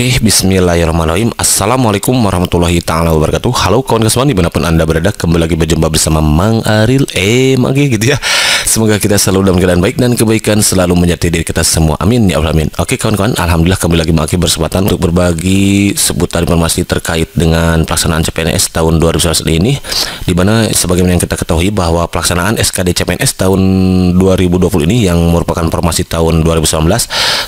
Oke, bismillahirrahmanirrahim. Assalamualaikum warahmatullahi ta'ala wabarakatuh. Halo kawan kawan dimanapun anda berada, kembali lagi berjumpa bersama Mang Aril Magi gitu ya. Semoga kita selalu dalam keadaan baik dan kebaikan selalu menyertai diri kita semua, amin ya Allah amin. Oke kawan-kawan, alhamdulillah kembali lagi Magi berkesempatan untuk berbagi seputar informasi terkait dengan pelaksanaan CPNS tahun 2019 ini, dimana sebagaimana yang kita ketahui bahwa pelaksanaan SKD CPNS tahun 2020 ini yang merupakan formasi tahun 2019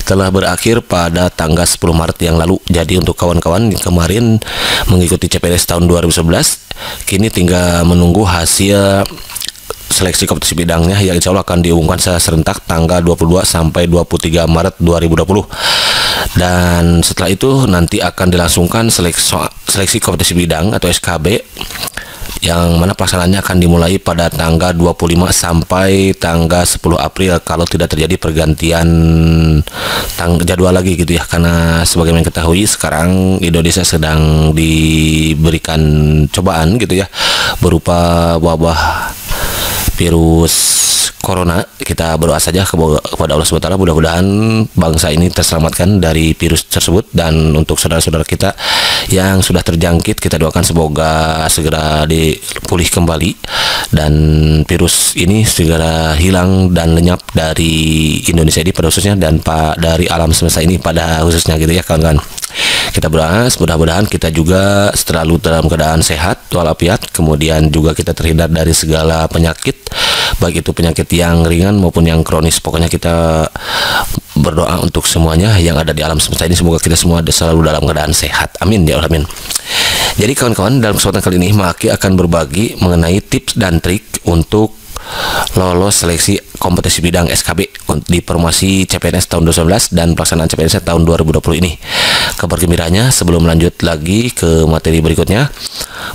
telah berakhir pada tanggal 10 Maret yang lalu. Jadi untuk kawan-kawan yang kemarin mengikuti CPNS tahun 2011, kini tinggal menunggu hasil seleksi kompetisi bidangnya yang insya Allah akan diumumkan secara serentak tanggal 22 sampai 23 Maret 2020. Dan setelah itu nanti akan dilangsungkan seleksi kompetisi bidang atau SKB, yang mana pelaksanaannya akan dimulai pada tanggal 25 sampai tanggal 10 April kalau tidak terjadi pergantian jadwal lagi gitu ya. Karena sebagaimana kita ketahui sekarang Indonesia sedang diberikan cobaan gitu ya, berupa wabah virus corona. Kita berdoa saja kepada Allah SWT, mudah-mudahan bangsa ini terselamatkan dari virus tersebut. Dan untuk saudara-saudara kita yang sudah terjangkit, kita doakan semoga segera dipulih kembali dan virus ini segera hilang dan lenyap dari Indonesia ini pada khususnya, dan dari alam semesta ini pada khususnya gitu ya kawan-kawan. Kita berdoa mudah-mudahan kita juga selalu dalam keadaan sehat walafiat, kemudian juga kita terhindar dari segala penyakit, baik itu penyakit yang ringan maupun yang kronis. Pokoknya kita berdoa untuk semuanya yang ada di alam semesta ini, semoga kita semua selalu dalam keadaan sehat, amin ya Allah amin. Jadi kawan-kawan, dalam kesempatan kali ini Maki akan berbagi mengenai tips dan trik untuk lolos seleksi kompetisi bidang SKB di formasi CPNS tahun 2019 dan pelaksanaan CPNS tahun 2020 ini. Kabar gembiranya sebelum lanjut lagi ke materi berikutnya,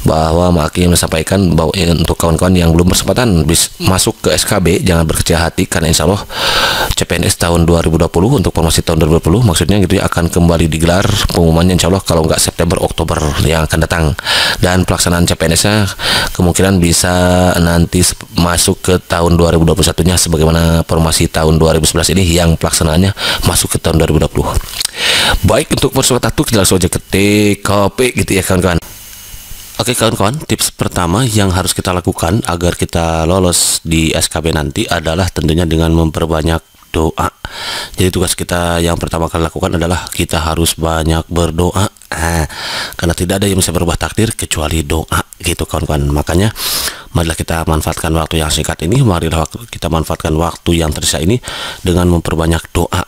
bahwa Maki menyampaikan bahwa untuk kawan-kawan yang belum berkesempatan masuk ke SKB, jangan berkecil hati, karena insya Allah CPNS tahun 2020 untuk formasi tahun 2020 maksudnya gitu ya, akan kembali digelar pengumumannya insya Allah kalau nggak September Oktober yang akan datang. Dan pelaksanaan CPNS-nya kemungkinan bisa nanti masuk ke tahun 2021 nya, sebagaimana formasi tahun 2011 ini yang pelaksanaannya masuk ke tahun 2020. Baik, untuk persoalan satu kita langsung aja ke TKP gitu ya kawan-kawan. Oke kawan-kawan, tips pertama yang harus kita lakukan agar kita lolos di SKB nanti adalah tentunya dengan memperbanyak doa. Jadi tugas kita yang pertama kali lakukan adalah kita harus banyak berdoa, karena tidak ada yang bisa berubah takdir kecuali doa gitu kawan-kawan. Makanya marilah kita manfaatkan waktu yang singkat ini, marilah kita manfaatkan waktu yang tersisa ini dengan memperbanyak doa.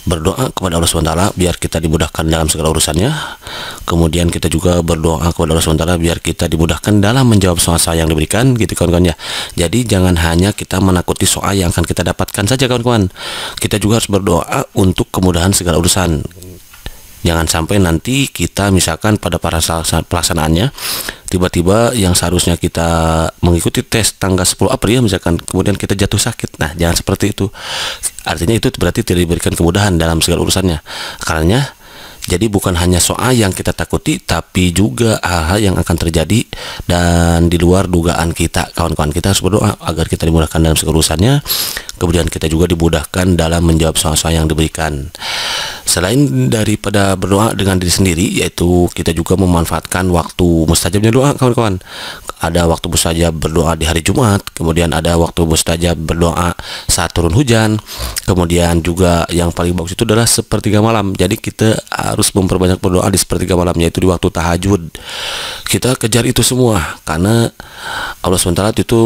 Berdoa kepada Allah SWT biar kita dimudahkan dalam segala urusannya. Kemudian kita juga berdoa kepada Allah SWT biar kita dimudahkan dalam menjawab soal-soal yang diberikan gitu kawan-kawan ya. Jadi jangan hanya kita menakuti soal yang akan kita dapatkan saja kawan-kawan, kita juga harus berdoa untuk kemudahan segala urusan. Jangan sampai nanti kita misalkan pada pelaksanaannya tiba-tiba yang seharusnya kita mengikuti tes tanggal 10 April misalkan, kemudian kita jatuh sakit. Nah jangan seperti itu, artinya itu berarti tidak diberikan kemudahan dalam segala urusannya. Karena jadi bukan hanya soal yang kita takuti, tapi juga hal-hal yang akan terjadi dan di luar dugaan kita kawan-kawan. Kita harus berdoa agar kita dimudahkan dalam segala urusannya, kemudian kita juga dimudahkan dalam menjawab soal-soal yang diberikan. Selain daripada berdoa dengan diri sendiri, yaitu kita juga memanfaatkan waktu mustajabnya doa kawan-kawan. Ada waktu mustajab berdoa di hari Jumat, kemudian ada waktu mustajab berdoa saat turun hujan, kemudian juga yang paling bagus itu adalah sepertiga malam. Jadi kita harus memperbanyak berdoa di sepertiga malam, yaitu di waktu tahajud. Kita kejar itu semua, karena Allah SWT itu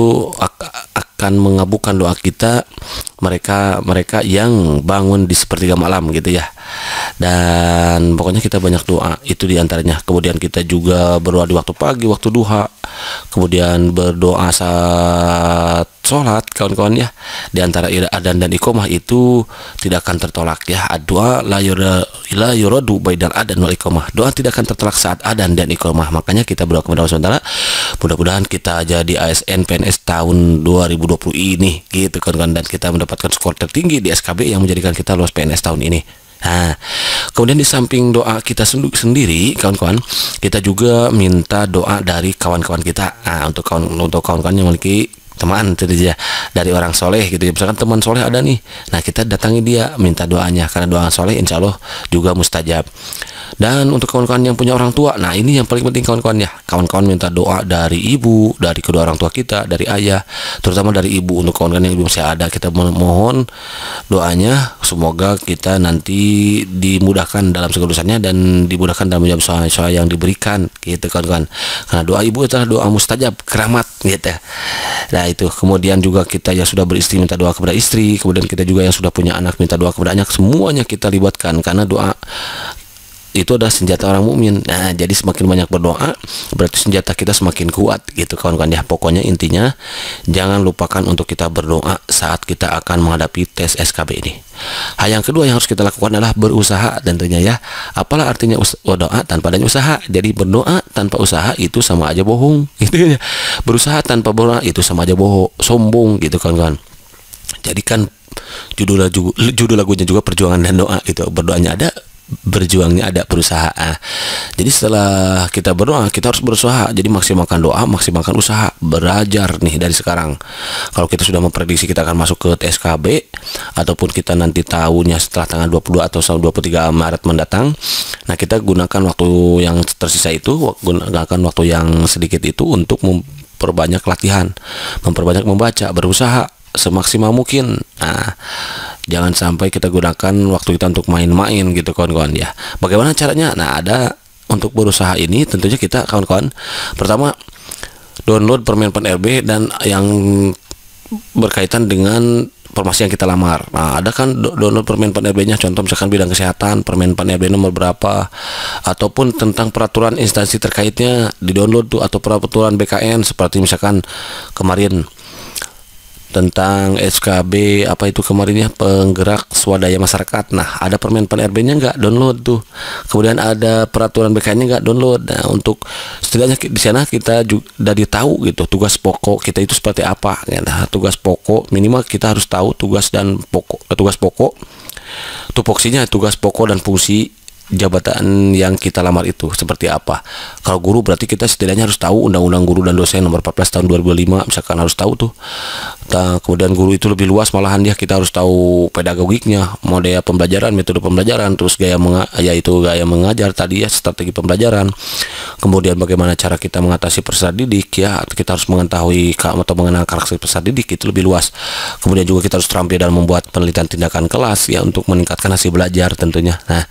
akan mengabulkan doa kita, mereka yang bangun di sepertiga malam gitu ya. Dan pokoknya kita banyak doa itu diantaranya. Kemudian kita juga berdoa di waktu pagi, waktu duha, kemudian berdoa saat sholat kawan-kawan ya. Di antara adzan dan iqomah itu tidak akan tertolak ya. Doa la yuradu bainal adzan wal iqomah. Doa tidak akan tertolak saat adzan dan iqomah. Makanya kita berdoa kepada Allah SWT, mudah-mudahan kita jadi ASN PNS tahun 2020 ini gitu kawan-kawan, dan kita mendapatkan skor tertinggi di SKB yang menjadikan kita lolos PNS tahun ini. Nah, kemudian di samping doa kita sendiri kawan-kawan, kita juga minta doa dari kawan-kawan kita. Nah, untuk kawan-kawan yang memiliki teman itu dia dari orang soleh gitu ya, misalkan teman soleh ada nih, nah kita datangi dia minta doanya, karena doa soleh insya Allah juga mustajab. Dan untuk kawan-kawan yang punya orang tua, nah ini yang paling penting kawan-kawan ya, kawan-kawan minta doa dari ibu, dari kedua orang tua kita, dari ayah, terutama dari ibu. Untuk kawan-kawan yang ibu masih ada, kita mohon doanya semoga kita nanti dimudahkan dalam segala urusannya dan dimudahkan dalam menjawab soal-soal yang diberikan gitu kawan-kawan, karena doa ibu adalah doa mustajab keramat gitu. Nah itu, kemudian juga kita yang sudah beristri minta doa kepada istri, kemudian kita juga yang sudah punya anak minta doa kepada anak, semuanya kita libatkan, karena doa itu adalah senjata orang mukmin. Nah, jadi semakin banyak berdoa, berarti senjata kita semakin kuat gitu kawan-kawan ya. Pokoknya intinya jangan lupakan untuk kita berdoa saat kita akan menghadapi tes SKB ini. Hal yang kedua yang harus kita lakukan adalah berusaha tentunya ya. Apalah artinya doa tanpa adanya usaha? Jadi berdoa tanpa usaha itu sama aja bohong gitu ya. Berusaha tanpa berdoa itu sama aja bohong, sombong gitu kawan-kawan. Jadi kan judul lagunya juga perjuangan dan doa gitu. Berdoanya ada, berjuangnya ada, berusaha. Jadi setelah kita berdoa, kita harus berusaha. Jadi maksimalkan doa, maksimalkan usaha, belajar nih dari sekarang. Kalau kita sudah memprediksi kita akan masuk ke TSKB, ataupun kita nanti tahunya setelah tanggal 22 atau 23 Maret mendatang, nah kita gunakan waktu yang tersisa itu, gunakan waktu yang sedikit itu untuk memperbanyak latihan, memperbanyak membaca, berusaha semaksimal mungkin. Nah, jangan sampai kita gunakan waktu kita untuk main-main gitu kawan-kawan ya. Bagaimana caranya? Nah, ada untuk berusaha ini tentunya kita kawan-kawan, pertama download Permenpan RB dan yang berkaitan dengan formasi yang kita lamar. Nah, ada kan download Permenpan RB-nya, contoh misalkan bidang kesehatan, Permenpan RB nomor berapa, ataupun tentang peraturan instansi terkaitnya di-download tuh, atau peraturan BKN seperti misalkan kemarin tentang SKB apa itu kemarinnya, penggerak swadaya masyarakat. Nah, ada Permenpan RB-nya nggak, download tuh. Kemudian ada peraturan BKN-nya nggak, download. Nah, untuk setidaknya di sana kita juga dari tahu gitu tugas pokok kita itu seperti apa. Nah, tugas pokok minimal kita harus tahu tugas pokok, tupoksinya, tugas pokok dan fungsi jabatan yang kita lamar itu seperti apa. Kalau guru berarti kita setidaknya harus tahu Undang-Undang Guru dan Dosen nomor 14 tahun 2005 misalkan, harus tahu tuh. Nah, kemudian guru itu lebih luas malahan ya, kita harus tahu pedagogiknya, model pembelajaran, metode pembelajaran, terus gaya mengajar tadi ya, strategi pembelajaran. Kemudian bagaimana cara kita mengatasi peserta didik ya, kita harus mengetahui atau mengenal karakter peserta didik, itu lebih luas. Kemudian juga kita harus terampil dalam membuat penelitian tindakan kelas ya, untuk meningkatkan hasil belajar tentunya. Nah,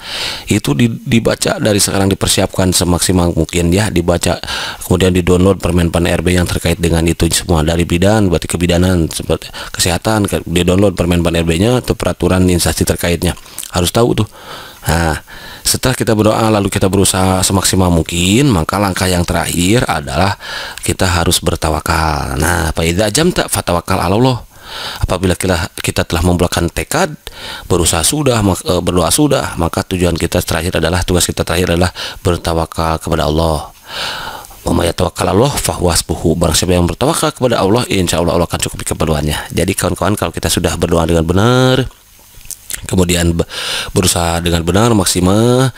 itu dibaca dari sekarang, dipersiapkan semaksimal mungkin ya, dibaca, kemudian di-download Permenpan RB yang terkait dengan itu semua, dari bidan berarti kebidanan seperti kesehatan, di-download Permenpan RB-nya atau peraturan instansi terkaitnya, harus tahu tuh. Nah, setelah kita berdoa lalu kita berusaha semaksimal mungkin, maka langkah yang terakhir adalah kita harus bertawakal. Nah, fa idza jamta fatawakal 'ala Allah. Apabila kita telah membulatkan tekad, berusaha sudah, berdoa sudah, maka tujuan kita terakhir adalah, tugas kita terakhir adalah bertawakal kepada Allah. Wa may yatawakkal 'ala Allah fahuwa hasbuhu. Barang siapa yang bertawakal kepada Allah, insya Allah Allah akan cukupi keperluannya. Jadi kawan-kawan, kalau kita sudah berdoa dengan benar, kemudian berusaha dengan benar maksimal,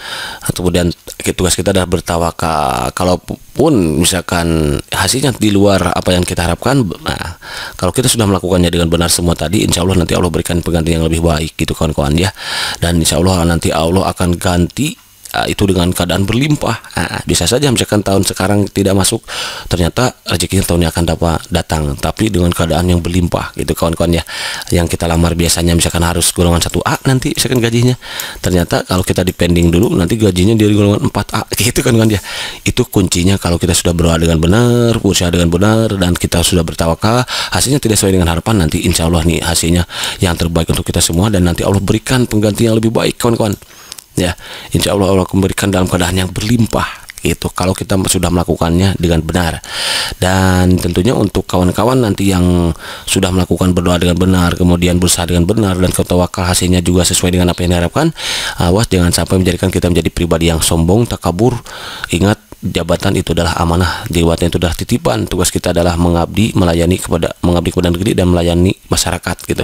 kemudian tugas kita adalah bertawakal. Kalaupun misalkan hasilnya di luar apa yang kita harapkan, nah kalau kita sudah melakukannya dengan benar semua tadi, insya Allah nanti Allah berikan pengganti yang lebih baik gitu kawan-kawan ya. Dan insya Allah nanti Allah akan ganti itu dengan keadaan berlimpah. Bisa saja misalkan tahun sekarang tidak masuk, ternyata rezekinya tahun yang akan datang, tapi dengan keadaan yang berlimpah gitu kawan-kawan ya. Yang kita lamar biasanya misalkan harus golongan 1A nanti misalkan gajinya, ternyata kalau kita dipending dulu nanti gajinya dari golongan 4A gitu kawan-kawan ya. Itu kuncinya, kalau kita sudah berdoa dengan benar, berusaha dengan benar, dan kita sudah bertawakal, hasilnya tidak sesuai dengan harapan, nanti insya Allah nih hasilnya yang terbaik untuk kita semua, dan nanti Allah berikan pengganti yang lebih baik kawan-kawan ya. Insya Allah Allah memberikan dalam keadaan yang berlimpah itu kalau kita sudah melakukannya dengan benar. Dan tentunya untuk kawan-kawan nanti yang sudah melakukan berdoa dengan benar, kemudian berusaha dengan benar, dan tawakal hasilnya juga sesuai dengan apa yang diharapkan, awas jangan sampai menjadikan kita menjadi pribadi yang sombong, takabur. Ingat, jabatan itu adalah amanah, jabatan itu adalah titipan. Tugas kita adalah mengabdi kepada negeri dan melayani masyarakat gitu.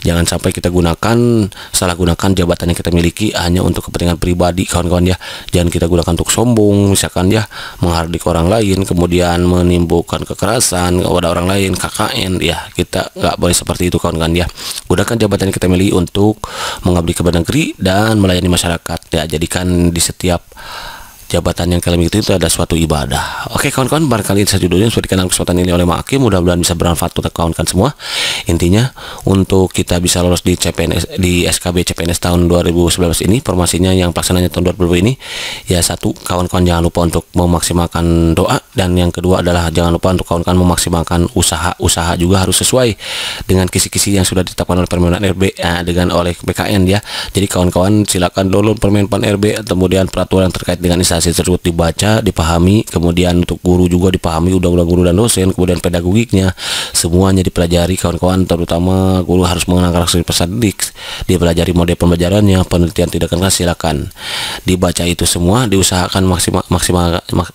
Jangan sampai kita salah gunakan jabatan yang kita miliki hanya untuk kepentingan pribadi, kawan-kawan ya. Jangan kita gunakan untuk sombong, misalkan ya, menghardik orang lain, kemudian menimbulkan kekerasan kepada orang lain, KKN ya. Kita nggak boleh seperti itu, kawan-kawan ya. Gunakan jabatan yang kita miliki untuk mengabdi kepada negeri dan melayani masyarakat ya. Jadikan di setiap jabatan yang kalian miliki itu ada suatu ibadah. Oke kawan-kawan, barangkali saya judulnya sudah dikenakan kesempatan ini oleh Mak Hakim, mudah-mudahan bisa bermanfaat untuk kawan-kawan semua. Intinya untuk kita bisa lolos di CPNS, di SKB CPNS tahun 2019 ini, formasinya yang pelaksananya tahun 2020 ini ya, satu, kawan-kawan jangan lupa untuk memaksimalkan doa, dan yang kedua adalah jangan lupa untuk kawan-kawan memaksimalkan usaha juga harus sesuai dengan kisi-kisi yang sudah ditetapkan oleh Permenpan RB dengan oleh BKN ya. Jadi kawan-kawan silakan download Permenpan RB, kemudian peraturan terkait dengan instansi tersebut dibaca, dipahami, kemudian untuk guru juga dipahami undang-undang guru dan dosen, kemudian pedagogiknya semuanya dipelajari kawan-kawan. Terutama guru harus mengenal karakteristik peserta didik, dipelajari model pembelajarannya, penelitian tindakan kelas, silakan dibaca itu semua, diusahakan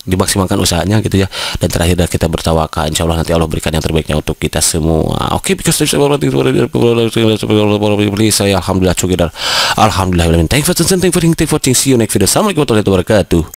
dimaksimalkan usahanya gitu ya. Dan terakhir kita bertawakal, insya Allah nanti Allah berikan yang terbaiknya untuk kita semua. Oke, because saya alhamdulillah together, alhamdulillah, thank you for watching, see you next video. Assalamualaikum warahmatullahi wabarakatuh.